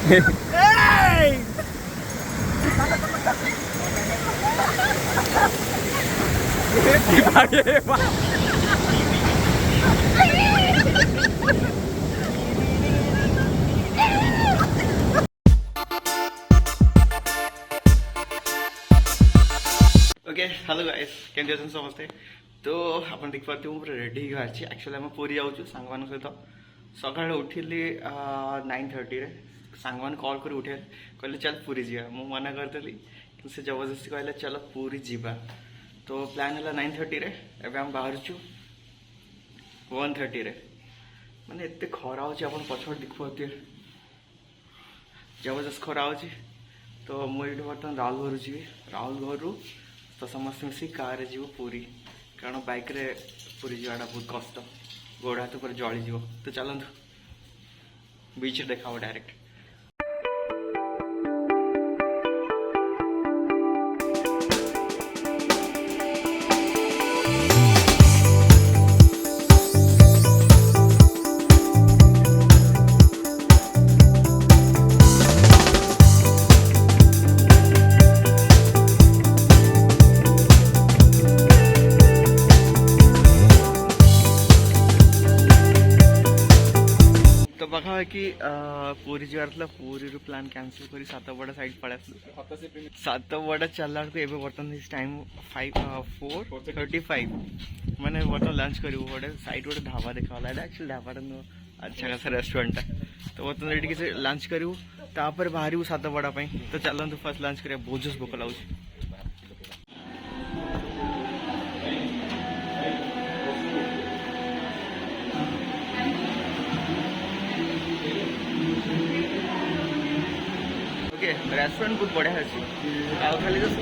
Okay hello guys केमती अच्छा समस्ते तो आप देखिए मुझे रेडी बाहरी एक्चुअली आम पूरी जाऊँ सांग मान सहित सका उठिली 9:30 सांग मैंने कॉल कर उठे कहले चल पूरी जा मु मना करदेली कि से जबरदस्ती कहले चल पूरी जीवा तो प्लान है 9:30 एवं आम बाहर 1:30 माने एत खरा हो पछड़ देखिए जबरदस्त खरा हो तो मुझे बर्तमान राहुल घर जी राहुल घर तो समस्त मिसी कार जीव पूरी कारण बाइक रे पूरी जावाटा बहुत कष्ट गोड़ हाथ पूरा जली जीव तो चलतु बीच देखा डायरेक्ट कि पूरी जावार पूरी प्लान कैंसिल कर सातपड़ा साइड पड़ा सातपड़ा चलला को एवं बर्तमान टाइम 4:35 मैंने बर्तमान लंच कर गोटे साइड गोटे ढाबा देखा एक्चुअली ढाबाटा नुह अच्छा खासा रेस्टोरेंटा तो बर्तमान ये किसी लंच करूँ तापर बाहर सातपड़ा तो चलते फर्स्ट लंच करा बहुत जोश भोक लगे रेस्टोरेंट बहुत बढ़िया अच्छी आ खाली जस्ट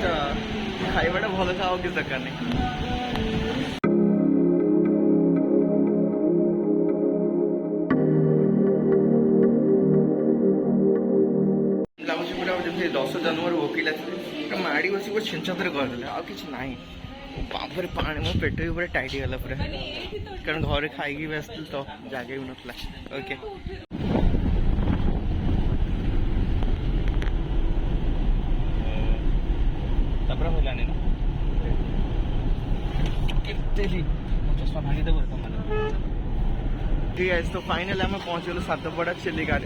खाइबाटा भल था किसी दरकार नहीं लगुच पूरा 10 जनवरी वकिल आते माड़ी बस पूरा छिंचतर करदे आ कि ना बापर पानी मो पेट भी पूरा टाइट गला पूरा कारण घर खाई भी आसती तो जगह भी नाला ओके ठीक है तो फाइनल आम पहुँचल सातपड़ा चिलिका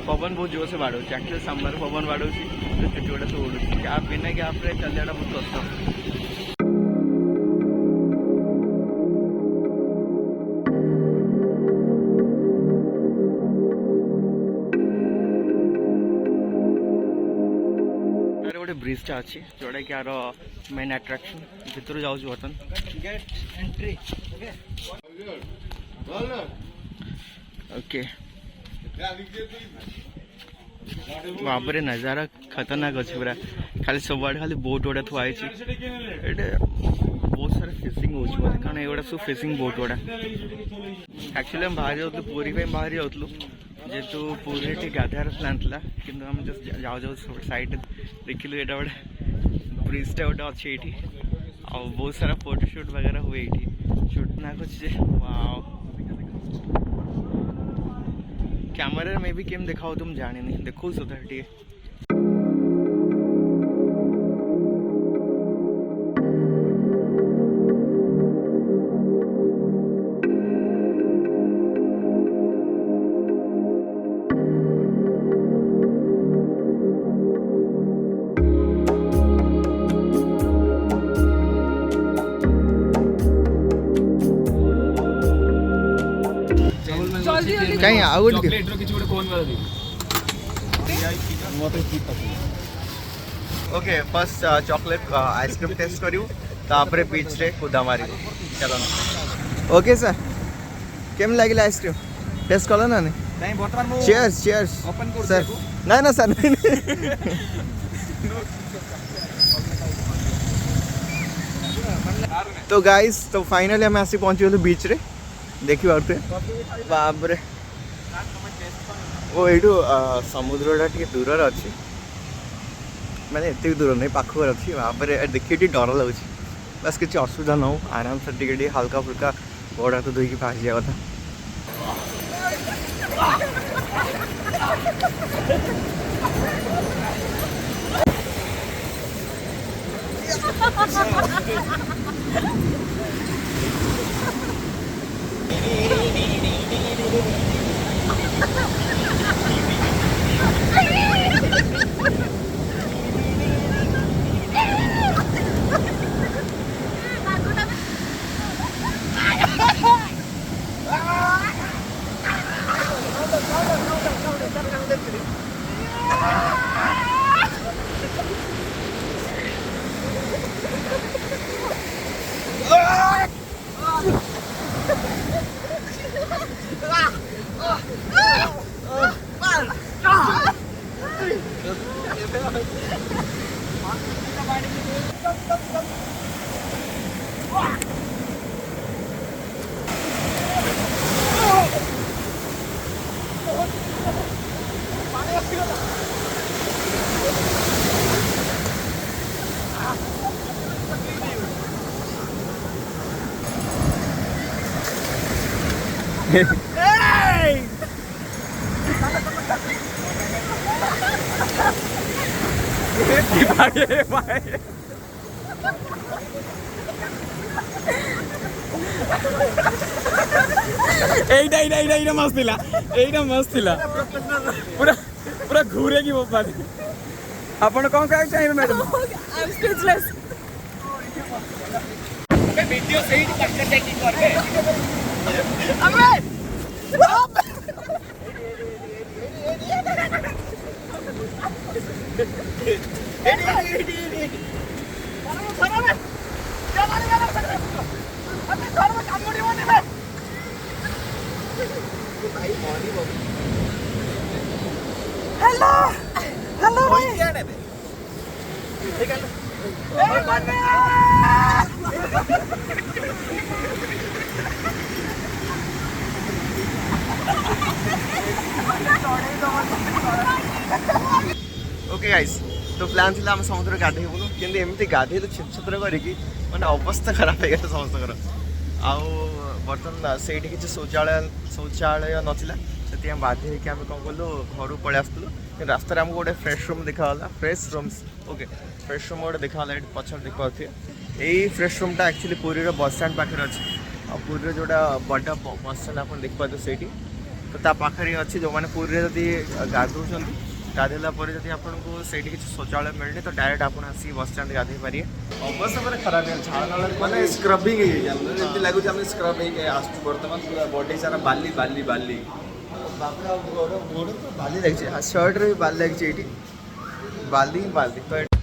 पवन बहुत जोर से बाड़े एक्चुअली सामने पवन बाड़े तो गोटे सब उड़ू गैप बिना गैप चलने बहुत कष्ट गोटे ब्रिजटा अच्छी जोटा कि यार मेन अट्राक्शन भितर जाऊँ बर्तमान ओके बाबरे नजारा खतरनाक अच्छे पूरा खाली सब खाली बोट गुड़ा थुआई बहुत सारा फिशिंग हो कारण ये सब फिशिंग बोट गुड़ा एक्चुअली हम बाहर जाऊँ पूरी बाहर जाऊँ जेहेतु पूरी गाधार प्लान था कि जस्ट जाऊ जाऊ साइड देखिलु ये गोटे ब्रिजटा गोटे अच्छे ये आ बहुत सारा फोटोशूट वगैरह हुए ये शूट ना कुछ वाओ कैमरा में भी केम देखा तुम जाने नहीं देखो सोसाइटी कहीं आउट चॉकलेट रो किछ गोटे कोन वाला दे मते की पसंद okay first chocolate ice cream test करियो तापरे बीच रे कुदा मारी चलो ओके सर केम लागिला आइसक्रीम टेस्ट कला ना नहीं वर्तमान मो चीयर्स चीयर्स ओपन कर सर ना ना सर तो गाइस तो फाइनली हम आसी पहुंची बीच रे देखियो आउटे बाप रे वो यू समुद्रटा टे दूर अच्छी मैंने एत दूर नहीं पाखर अच्छी बापर देखिए डर लगुच बस किसी असुविधा न हो आराम से टे हल्का फुल्का गोड़ हाथ धोई बाहर जावा कथा এইটা মাছ দিলা, এইটা মাছ দিলা পুরা পুরা ঘুরে কি ବୋପାରେ। ଆପଣ କଣ କହିବାକୁ ଚାହିଁବେ ମ୍ୟାଡାମ? ଭିଡିଓ ସେଇଠି ପାଖରେ ଯାଇକି କରିବେ। ଆମେ हेलो हेलो भाई ओके गाइस तो प्लान थी आम समुद्र गाधेबुनु कि एमती गाधेलु छित्र करिकी माने अवस्था खराब हो गला समस्त आउ बर्तमान से किसी शौचालय नाला से बाधे कि आम कौन कलु घर पलि आसलु रास्तार आमको गोटे फ्रेश रूम देखाला fresh rooms okay fresh room गोटे देखाला ये पछर देखिए यही fresh रूमटा actually Puri bus stand पाखे अच्छे आ पुरी जोटा बड़ा बस स्टैंड आप देखिए से तो ता पाखे अच्छी जो मैंने पुरी जदि गाधौं गाधेला जब आपको से किसी शौचालय मिलने तो डायरेक्ट आप आसी बस स्टैंड गाधे पारे अवस्था पूरा खराब है झाड़ माने स्क्रबिंग हो लगुच आम स्क्रब बर्तमान पूरा बॉडी सारा बाली बाली बाली बाली लगे शर्ट रे भी बाली लगे बाली बाली तो